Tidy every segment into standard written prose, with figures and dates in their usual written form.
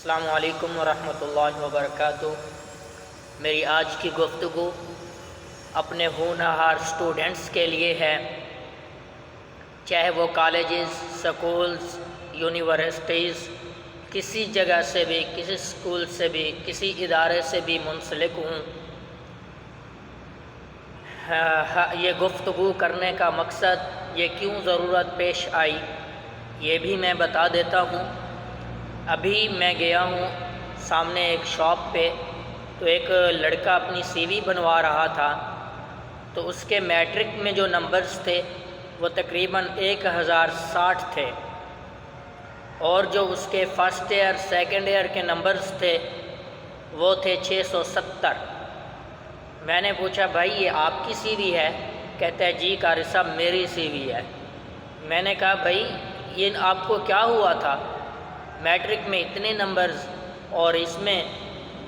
السلام علیکم ورحمۃ اللہ وبرکاتہ۔ میری آج کی گفتگو اپنے ہونہار اسٹوڈنٹس کے لیے ہے، چاہے وہ کالجز، سکولز، یونیورسٹیز، کسی جگہ سے بھی، کسی اسکول سے بھی، کسی ادارے سے بھی منسلک ہوں۔ یہ گفتگو کرنے کا مقصد، یہ کیوں ضرورت پیش آئی، یہ بھی میں بتا دیتا ہوں۔ ابھی میں گیا ہوں سامنے ایک شاپ پہ، تو ایک لڑکا اپنی سی وی بنوا رہا تھا، تو اس کے میٹرک میں جو نمبرز تھے وہ تقریباً 1060 تھے، اور جو اس کے فرسٹ ایئر سیکنڈ ایئر کے نمبرز تھے وہ تھے 670۔ میں نے پوچھا بھائی یہ آپ کی سی وی ہے؟ کہتا ہے جی قاری صاحب میری سی وی ہے۔ میں نے کہا بھائی یہ آپ کو کیا ہوا تھا، میٹرک میں اتنے نمبرز اور اس میں؟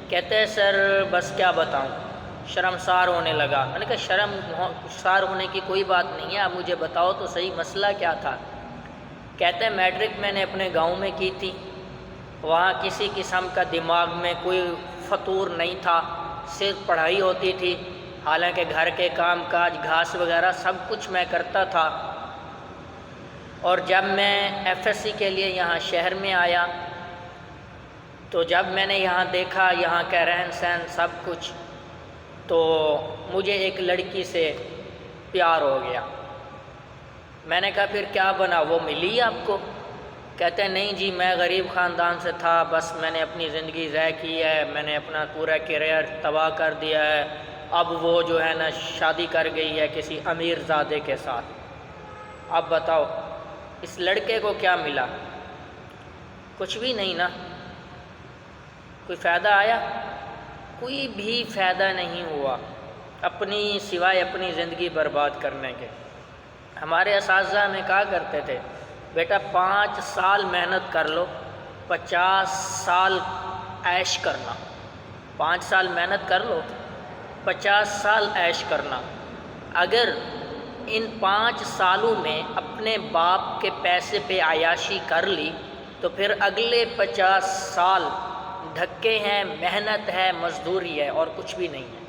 کہتے ہیں سر بس کیا بتاؤں، شرمسار ہونے لگا۔ میں نے کہا شرمسار ہونے کی کوئی بات نہیں ہے، آپ مجھے بتاؤ تو صحیح مسئلہ کیا تھا۔ کہتے ہیں میٹرک میں نے اپنے گاؤں میں کی تھی، وہاں کسی قسم کا دماغ میں کوئی فطور نہیں تھا، صرف پڑھائی ہوتی تھی، حالانکہ گھر کے کام کاج، گھاس وغیرہ سب کچھ میں کرتا تھا۔ اور جب میں ایف ایس سی کے لیے یہاں شہر میں آیا تو جب میں نے یہاں دیکھا یہاں کا رہن سہن سب کچھ، تو مجھے ایک لڑکی سے پیار ہو گیا۔ میں نے کہا پھر کیا بنا، وہ ملی آپ کو؟ کہتے ہیں نہیں جی میں غریب خاندان سے تھا، بس میں نے اپنی زندگی ضائع کی ہے، میں نے اپنا پورا کیریئر تباہ کر دیا ہے، اب وہ جو ہے نا شادی کر گئی ہے کسی امیر زادے کے ساتھ۔ اب بتاؤ اس لڑکے کو کیا ملا؟ کچھ بھی نہیں نا۔ کوئی فائدہ آیا؟ کوئی بھی فائدہ نہیں ہوا، سوائے اپنی زندگی برباد کرنے کے۔ ہمارے اساتذہ ہمیں کہا کرتے تھے بیٹا 5 سال محنت کر لو، 50 سال عیش کرنا۔ 5 سال محنت کر لو، 50 سال عیش کرنا۔ اگر ان 5 سالوں میں اپنے باپ کے پیسے پہ عیاشی کر لی تو پھر اگلے 50 سال دھکے ہیں، محنت ہے، مزدوری ہے، اور کچھ بھی نہیں ہے۔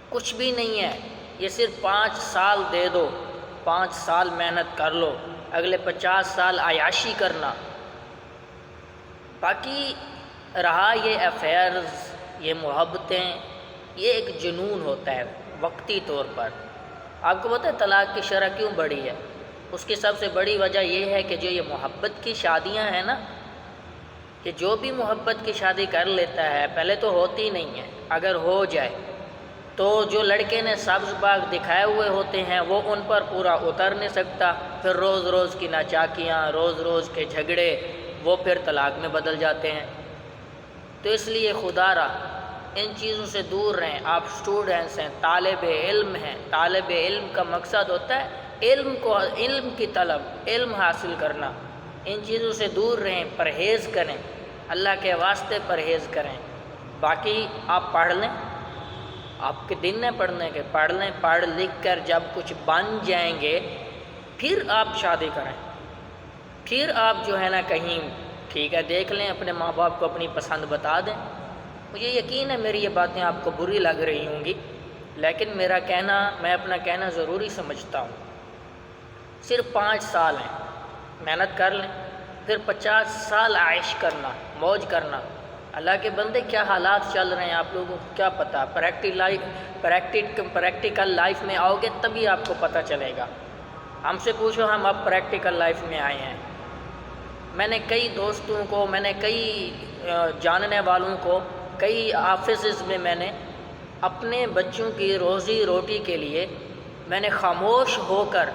کچھ بھی نہیں ہے، یہ صرف 5 سال دے دو، 5 سال محنت کر لو، اگلے 50 سال عیاشی کرنا۔ باقی رہا یہ افیئرز، یہ محبتیں، یہ ایک جنون ہوتا ہے وقتی طور پر۔ آپ کو پتہ ہے طلاق کی شرح کیوں بڑھی ہے؟ اس کی سب سے بڑی وجہ یہ ہے کہ جو یہ محبت کی شادیاں ہیں نا، کہ جو بھی محبت کی شادی کر لیتا ہے، پہلے تو ہوتی نہیں ہے، اگر ہو جائے تو جو لڑکے نے سبز باغ دکھائے ہوئے ہوتے ہیں وہ ان پر پورا اتر نہیں سکتا، پھر روز روز کی ناچاکیاں، روز روز کے جھگڑے، وہ پھر طلاق میں بدل جاتے ہیں۔ تو اس لیے خدا را ان چیزوں سے دور رہیں۔ آپ اسٹوڈنٹس ہیں، طالب علم ہیں، طالب علم کا مقصد ہوتا ہے علم کی طلب، علم حاصل کرنا۔ ان چیزوں سے دور رہیں، پرہیز کریں، اللہ کے واسطے پرہیز کریں۔ باقی آپ پڑھ لیں، آپ کے دن ہے پڑھنے کے، پڑھ لیں، پڑھ لکھ کر جب کچھ بن جائیں گے پھر آپ شادی کریں، پھر آپ جو ہے نا کہیں ٹھیک ہے دیکھ لیں، اپنے ماں باپ کو اپنی پسند بتا دیں۔ مجھے یقین ہے میری یہ باتیں آپ کو بری لگ رہی ہوں گی، لیکن میں اپنا کہنا ضروری سمجھتا ہوں۔ صرف 5 سال ہیں، محنت کر لیں، پھر 50 سال عیش کرنا، موج کرنا۔ اللہ کے بندے کیا حالات چل رہے ہیں آپ لوگوں کو کیا پتہ، پریکٹیکل لائف میں آؤ گے تبھی آپ کو پتہ چلے گا۔ ہم سے پوچھو، ہم اب پریکٹیکل لائف میں آئے ہیں۔ میں نے کئی دوستوں کو، میں نے کئی جاننے والوں کو، کئی آفسز میں میں نے اپنے بچوں کی روزی روٹی کے لیے میں نے خاموش ہو کر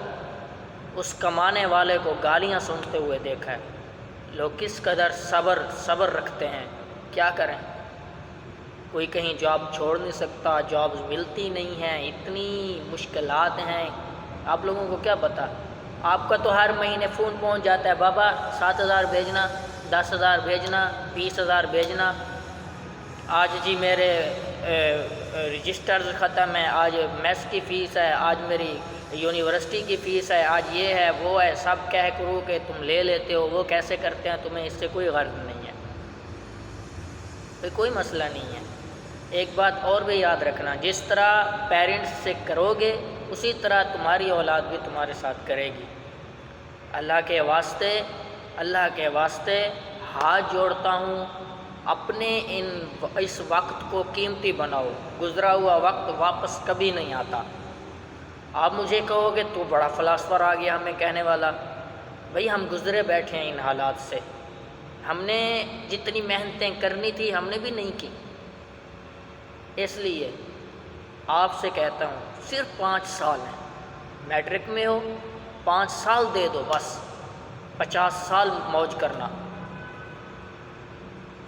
اس کمانے والے کو گالیاں سنتے ہوئے دیکھا ہے۔ لوگ کس قدر صبر رکھتے ہیں، کیا کریں؟ کوئی کہیں جاب چھوڑ نہیں سکتا، جابز ملتی نہیں ہیں، اتنی مشکلات ہیں، آپ لوگوں کو کیا پتہ۔ آپ کا تو ہر مہینے فون پہنچ جاتا ہے، بابا 7,000 بھیجنا، 10,000 بھیجنا، 20,000 بھیجنا، آج جی میرے رجسٹرز ختم ہیں، آج میس کی فیس ہے، آج میری یونیورسٹی کی فیس ہے، آج یہ ہے وہ ہے، سب کہہ کرو کہ تم لے لیتے ہو، وہ کیسے کرتے ہیں، تمہیں اس سے کوئی غرض نہیں ہے، کوئی مسئلہ نہیں ہے۔ ایک بات اور بھی یاد رکھنا، جس طرح پیرنٹس سے کرو گے اسی طرح تمہاری اولاد بھی تمہارے ساتھ کرے گی۔ اللہ کے واسطے ہاتھ جوڑتا ہوں، اپنے اس وقت کو قیمتی بناؤ، گزرا ہوا وقت واپس کبھی نہیں آتا۔ آپ مجھے کہو گے تو بڑا فلاسفر آ گیا ہمیں کہنے والا، بھئی ہم گزرے بیٹھے ہیں ان حالات سے، ہم نے جتنی محنتیں کرنی تھی ہم نے بھی نہیں کی۔ اس لیے آپ سے کہتا ہوں صرف 5 سال ہیں، میٹرک میں ہو 5 سال دے دو بس، 50 سال موج کرنا۔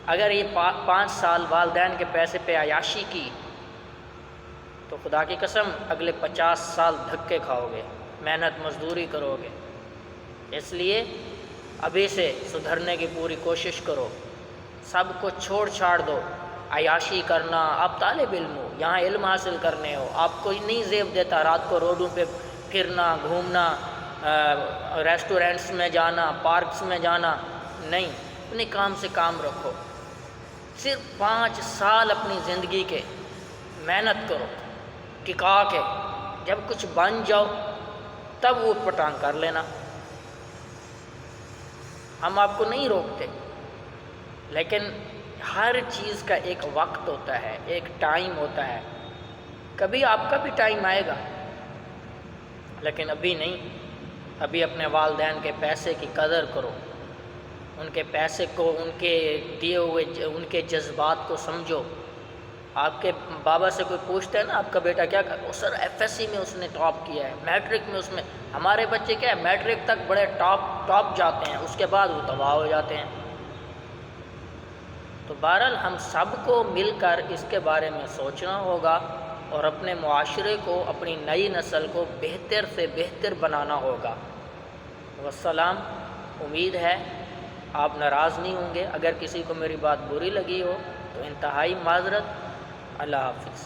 اگر یہ 5 سال والدین کے پیسے پہ عیاشی کی تو خدا کی قسم اگلے 50 سال دھکے کھاؤ گے، محنت مزدوری کرو گے۔ اس لیے ابھی سے سدھرنے کی پوری کوشش کرو، سب کو چھوڑ چھاڑ دو، عیاشی کرنا۔ آپ طالب علم ہو، یہاں علم حاصل کرنے ہو، آپ کو نہیں زیب دیتا رات کو روڈوں پہ پھرنا، گھومنا، ریسٹورینٹس میں جانا، پارکس میں جانا، نہیں، اپنے کام سے کام رکھو۔ صرف 5 سال اپنی زندگی کے محنت کرو، ٹکا کے، جب کچھ بن جاؤ تب اوٹ پٹانگ کر لینا۔ ہم آپ کو نہیں روکتے، لیکن ہر چیز کا ایک وقت ہوتا ہے، ایک ٹائم ہوتا ہے، کبھی آپ کا بھی ٹائم آئے گا، لیکن ابھی نہیں۔ ابھی اپنے والدین کے پیسے کی قدر کرو، ان کے پیسے کو، ان کے دیے ہوئے ان کے جذبات کو سمجھو۔ آپ کے بابا سے کوئی پوچھتا ہے نا آپ کا بیٹا کیا کرتا ہے، سر ایف ایس سی میں اس نے ٹاپ کیا ہے، میٹرک میں اس میں، ہمارے بچے کیا ہے میٹرک تک بڑے ٹاپ جاتے ہیں، اس کے بعد وہ تباہ ہو جاتے ہیں۔ تو بہرحال ہم سب کو مل کر اس کے بارے میں سوچنا ہوگا اور اپنے معاشرے کو، اپنی نئی نسل کو بہتر سے بہتر بنانا ہوگا۔ والسلام، امید ہے آپ ناراض نہیں ہوں گے، اگر کسی کو میری بات بری لگی ہو تو انتہائی معذرت۔ اللہ حافظ۔